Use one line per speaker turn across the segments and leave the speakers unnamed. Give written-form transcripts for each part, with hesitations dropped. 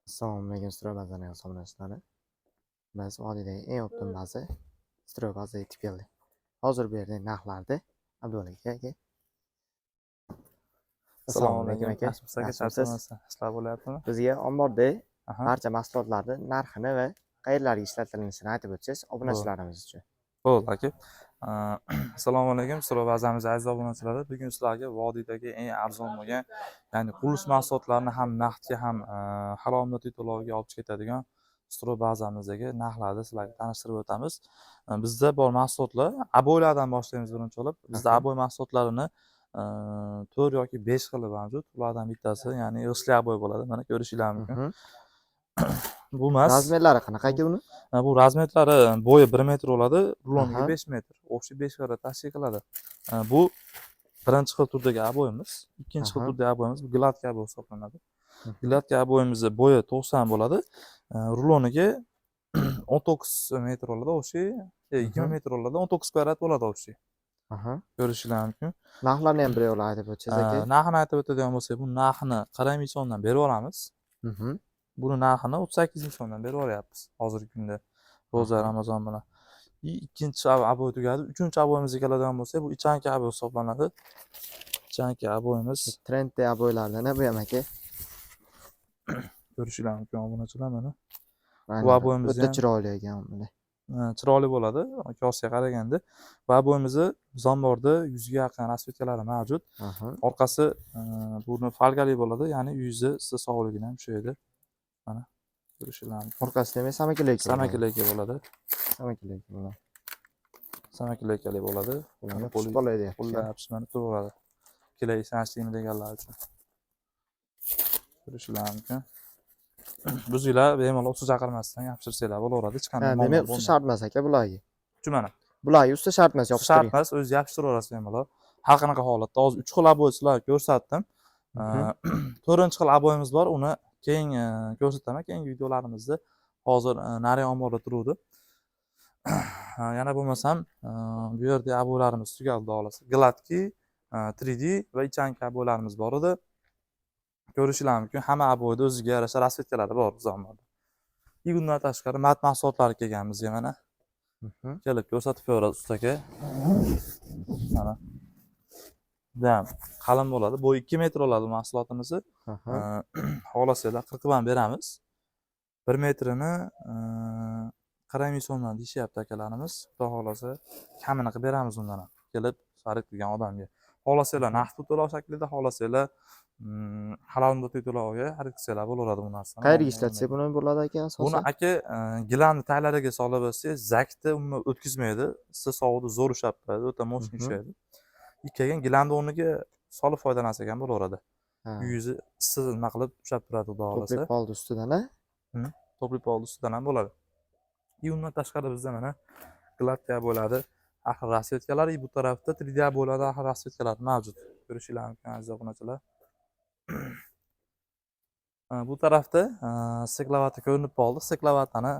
Assalomu alaykum Strobazaning obunachilar. Biz vodiydagi eng optim baza Strobaza yetib keldik. Hozir bu yerda narxlarni Abdulla aka.
Assalomu
Assalomu alaykum
alaykum.
aka.
Yaxshimisiz aka?
Yaxshimisiz?
Charchamasdan ishlar bo'lyaptimi?
Bizga omborda
Aha.
barcha mahsulotlarni narxini va qayerlarga ishlatilishini aytib o'tsangiz obunachilarimiz uchun.
Bo'ldi aka. Assalomu alaykum. Suro bazamiz aziz obunachilari. Bugun sizlarga vodiydagi eng arzon bo'lgan, ya'ni qurilish mahsulotlarini ham naqdga ham halol moddiy to'lovga olib ketadigan Suro bazamizdagi narxlarni sizlarga tanishtirib o'tamiz. Bizda bor mahsulotlar aboylardan boshlaymiz birinchi bo'lib. Bizda aboy mahsulotlarini 4 yoki 5 xili mavjud. Ulardan bittasi, ya'ni g'ishtli aboy bo'ladi. Mana ko'rishinglar mumkin. Bu emas.
Razmerlari qanaqa aka uni?
Bu razmetlari bo'yi 1 metr bo'ladi, ruloniga 5 metr. O'xshi 5 karra tashkil qiladi. Bu birinchi xil turdagi aboyimiz, ikkinchi xil turdagi aboyimiz bu gladka aboy hisoblanadi. Gladka aboyimizni bo'yi 90 bo'ladi, ruloniga 19 metr bo'ladi, o'xshi 20 metr bo'ladi, 19 kvadrat bo'ladi o'xshi. Ko'rishinglar mumkin.
Narxlarni ham bir yo'la aytib o'tsangiz aka.
Narxini aytib o'tadigan bo'lsak, bu narxini 40 ming so'mdan berib olamiz. Buni narxini 38 ming so'mdan berib olyapmiz hozirgi kunda. Ro'za Ramazon bilan. Ikkinchi aboy tugadi. Uchinchi aboyimizga keladigan bo'lsak, bu ichanka aboy hisoblanadi. Ichanka aboyimiz.
Trendli aboylardan bu ham aka.
Ko'rishinglar mumkin obunachilar mana.
Bu aboyimiz o'ta chiroyli ekan bunda.
Chiroyli bo'ladi qiyosga qaraganda. Bu aboyimizni zamborda 100 ga yaqin rasvetkalari mavjud. Orqasi buni falgali bo'ladi, ya'ni yuzi siz sog'ligini ham tushiradi. Mana ko'rishinglar mumkin.
Orqasida ham samakilayka
bo'ladi. Samakilaykali bo'ladi.
Ularni push bo'ladi.
Qo'llar pishmani turaveradi. Kelay sanashligini deganlar uchun. Ko'rishinglar mumkin. Bizlar bemalol usta chaqirmasdan yopishtirsanglar bo'laveradi. Hech qanday muammo
demak, usta shart emas aka bularga.
Mana.
Bularga usta shart emas, yopishtiring.
Shart emas, o'zi yopishtiraverasiz bemalol. Har qanaqa holatda hozir 3 xil aboy sizlarga ko'rsatdim. 4-xil aboyimiz bor, uni keyin ko'rsataman. Keyingi videolarimizda hozir nari omborda turuvdi. Yana bo'lmasam, bu yerda aboylarimiz tugaldi xolasa. Gladki, 3D va ichanka aboylarimiz bor edi. Ko'rishinglar mumkin, hamma aboyda o'ziga yarasha rasvetkalari bor zamorda. Bundan tashqari mat mahsulotlari kelgan bizga mana. Kelib ko'rsatib beradi ustaga. Mana. Dam qalin bo'ladi. Bo'yi 2 metr bo'ladi mahsulotimizni. Xohlasanglar 40 dan beramiz. 1 metrini 40 ming so'mdan deyishyapti akalarimiz. Xudo xolasa kamini qilib beramiz undan ham. Kelib xarid qilgan odamga. Xohlasanglar naqd to'lov shaklida, xohlasanglar halol moddiy to'lovga xarid qilsanglar bo'laveradi bu narsani.
Qayerga ishlatsak buni bo'ladi aka asosan?
Buni aka gilamni taglariga solib olsangiz, zakni umuman o'tkazmaydi. Siz sovuqda zo'r ushlab turadi, o'ta mощный ushlaydi. Keyin gilamni o'rniga solib foydalansak ham bo'laveradi. Yuzi issiq nima qilib ushlab turadi, xudo xolasa.
To'plib qoldi ustidan, a?
To'plib qoldi ustidan ham bo'ladi. Undan tashqari bizda mana gladka bo'ladi. Axir rasvetkalar, bu tarafda 3D bo'ladi, axir rasvetkalar mavjud. Ko'rishinglar mumkin aziz obunachilar. Bu tarafda seklavata ko'rinib qoldi. Seklavatani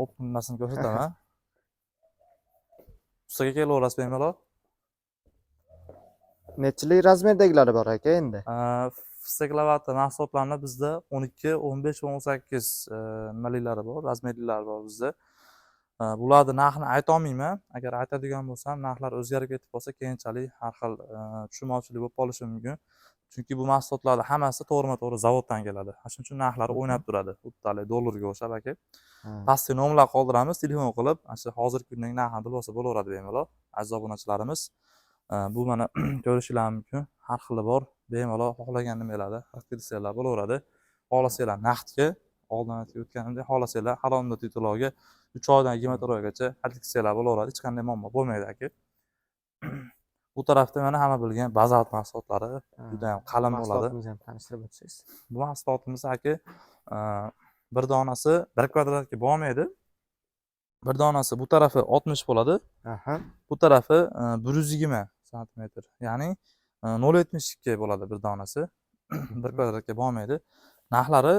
optimmasini ko'rsataman. Ustaga kelaverasiz bemalol.
Nechilik razmerdagilari bor aka endi?
Seklavata mahsulotlarni bizda 12, 15 va 18 nimaliklari bor, razmerlilari bor bizda. Bularni narxini ayta olmayman. Agar aytadigan bo'lsam, narxlar o'zgarib ketib qolsa, keyinchalik har xil tushunmovchilik bo'lib qolishi mumkin. Chunki bu mahsulotlarning hammasi to'g'rima-to'g'ri zavoddan keladi. Shuning uchun narxlari o'ynab turadi. Xuddi dollarga o'xshab aka. Pastga nomerlar qoldiramiz, telefon qilib, ana hozirgi kundagi narxni bilib olsa bo'laveradi bemalol. Aziz obunachilarimiz, bu mana ko'rishinglar mumkin. Har xili bor. Bemalol xohlagan nimalarni aktivasiyalar bo'laveradi. Xohlasanglar naqdga, oldin aytib o'tganimdek, xohlasanglar halol moddiy to'lovga 3 oydan 24 oygacha aktivasiyalar bo'laveradi. Hech qanday muammo bo'lmaydi aka. Bu tarafda mana hamma bilgan bazalt mahsulotlari juda ham qalin bo'ladi.
Mahsulotimizni ham tanishtirib o'tsangiz.
Bu mahsulotimiz aka bir donasi 1 kvadratga bo'lmaydi. Bir donasi bu tarafi 60 bo'ladi. Bu tarafi 120 sm. Ya'ni 0.72 bo'ladi bir donasi. 1 kvadratga bo'lmaydi. Narxlari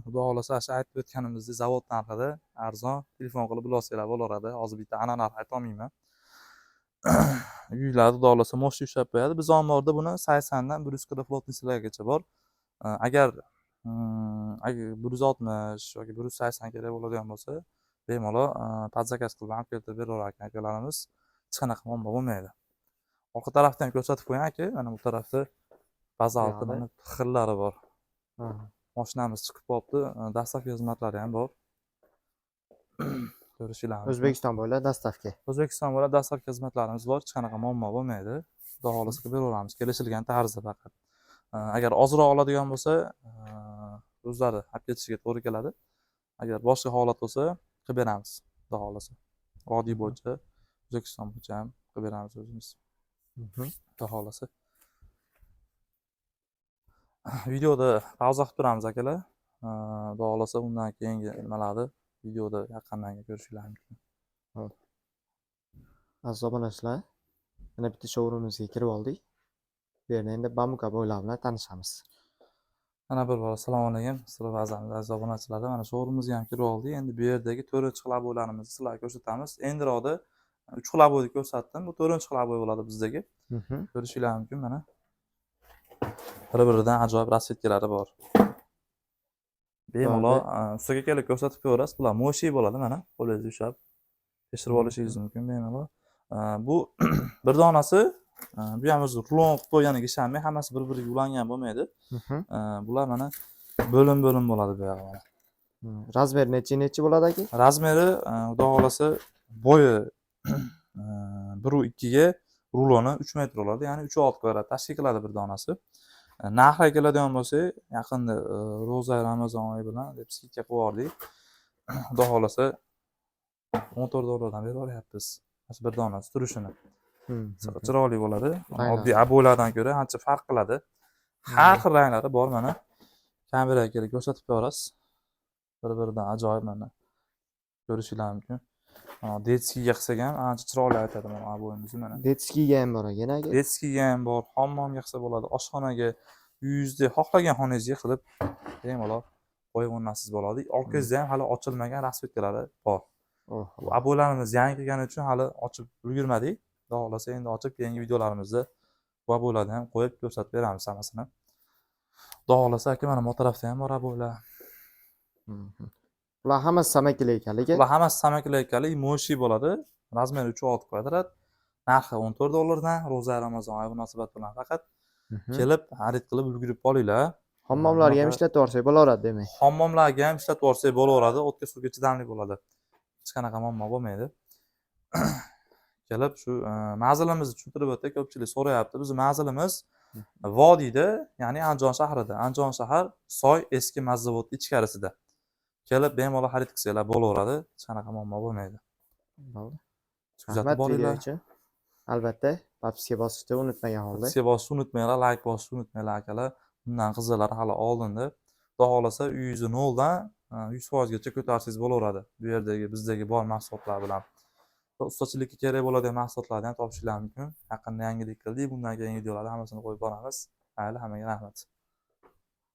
xudo xolasa aytib o'tganimizdek zavod narxida arzon. Telefon qilib bilsanglar bo'laveradi. Hozir bitta ana narx ayta olmayman. Uylarni xudo xolasa mo'sh ushlab qo'yadi. Biz omborda buni 80 dan 140 flotnisalargacha bor. Agar agar 160 yoki 180 kerak bo'ladigan bo'lsa, bemalol podzakaz qilib ham keltirib beraverar ekan akalarimiz. Hech qanaqa muammo bo'lmaydi. Orqa tarafdan ham ko'rsatib qo'ying aka, mana bu tarafda bazalti
Buyoqda?
mana xillari bor.
Ha.
Mashinamiz chiqib qolibdi, dastlabki xizmatlari ham bor. Ko'rishinglar mumkin.
O'zbekiston bo'ylab dastavka.
O'zbekiston bo'ylab dastlabki xizmatlarimiz bor, hech qanaqa muammo bo'lmaydi. Xudo xohlasa qilib beraveramiz, kelishilgan tarzda faqat. Agar ozroq oladigan bo'lsa, o'zlari olib ketishiga to'g'ri keladi. Agar boshqa holat bo'lsa, qilib beramiz, xudo xohlasa. Vodiy bo'yicha, O'zbekiston bo'yicha ham qilib beramiz o'zimiz, xudo xohlasa. Videoda pauza qilib turamiz akalar. Xudo xohlasa undan keyingi nimalarni videoda yaqindan ko'rishinglar mumkin.
Aziz obunachilar, mana bitta showroomimizga kirib oldik. Bu yerda endi Bamuka bo'ylab bilan tanishamiz.
Mana bir bor assalomu alaykum. Sizlar ba'zan aziz obunachilar, mana showroomimizga ham kirib oldik. Endi bu yerdagi 4-xil aboylarimizni sizlarga ko'rsatamiz. Endiroqda 3 xil aboyni ko'rsatdim. Bu 4-xil aboy bo'ladi bizdagi. Ko'rishinglar mumkin mana. Bir-biridan ajoyib rasvetkalari bor. Bemalol ustiga kelib ko'rsatib ko'rasiz. Bular mo'shi bo'ladi mana. Qo'lingizga ushlab tekshirib olishingiz mumkin bemalol. Bu bir donasi bu ham o'zi rulon qilib qo'yganiga ishonmang, hammasi bir-biriga ulangan bo'lmaydi. Bular mana bo'lim-bo'lim bo'ladi bu yoqda mana.
Razmeri necha bo'ladi aka?
Razmeri xudo xolasa bo'yi 1.2 ga ruloni 3 metr bo'ladi, ya'ni 3.6 kvadrat tashkil qiladi bir donasi. Narxiga keladigan bo'lsak, yaqinda Ro'za Ramazon oyi bilan deb skidka qo'yib yubordik. Xudo xolasa 14 dollardan berib olyapmiz. Mana bir donasi turishini. Chiroyli bo'ladi. Oddiy aboylardan ko'ra ancha farq qiladi. Har xil ranglari bor mana. Kameraga kelib ko'rsatib berasiz. Bir-biridan ajoyib mana. Ko'rishinglar mumkin. Detskiga qilsak ham ancha chiroyli aytadi mana aboyimizni mana.
Detskiga ham bor ekan aka.
Detskiga ham bor, hammomga qilsa bo'ladi, oshxonaga, uyingizda xohlagan xonangizga qilib bemalol qo'yib o'rnatasiz bo'ladi. Orqangizda ham hali ochilmagan rasvetkalari bor. Bu aboylarimiz yangi kelgani uchun hali ochib ulgurmadik. Xudo xolasa endi ochib keyingi videolarimizda bu aboylarni ham qo'yib ko'rsatib beramiz hammasini. Xudo xolasa aka mana bu tarafda ham bor aboylar.
Bular hammasi samakili ekanligi.
Bular hammasi samakili ekanligi, mo'shi bo'ladi. Razmeri 3.6 kvadrat. Narxi 14 dollardan, Ro'za Ramazon oyi munosabat bilan faqat kelib xarid qilib ulgurib qolinglar.
Hammomlarga ham ishlatib olsak bo'laveradi demak.
Hammomlarga ham ishlatib olsak bo'laveradi, o'tga suvga chidamli bo'ladi. Hech qanaqa muammo bo'lmaydi. Kelib shu manzilimizni tushuntirib o'tdik, ko'pchilik so'rayapti. Bizning manzilimiz vodiyda, ya'ni Andijon shahrida. Andijon shahar Soy eski mazavod ichkarisida. Kelib bemalol xarid qilsanglar bo'laveradi, hech qanaqa muammo bo'lmaydi.
Kuzatib boringlar. Albatta, podpiska bosishni unutmagan holda.
Podpiska bosishni unutmanglar, like bosishni unutmanglar akalar. Bundan qizilari hali oldinda. Xudo xolasa uyingizni 0 dan 100% gacha ko'tarsangiz bo'laveradi. Bu yerdagi bizdagi bor mahsulotlar bilan. Ustachilikka kerak bo'ladigan mahsulotlarni ham topishingiz mumkin. Yaqinda yangilik qildik. Bundan keyingi videolarni hammasini qo'yib boramiz. Mayli, hammaga rahmat.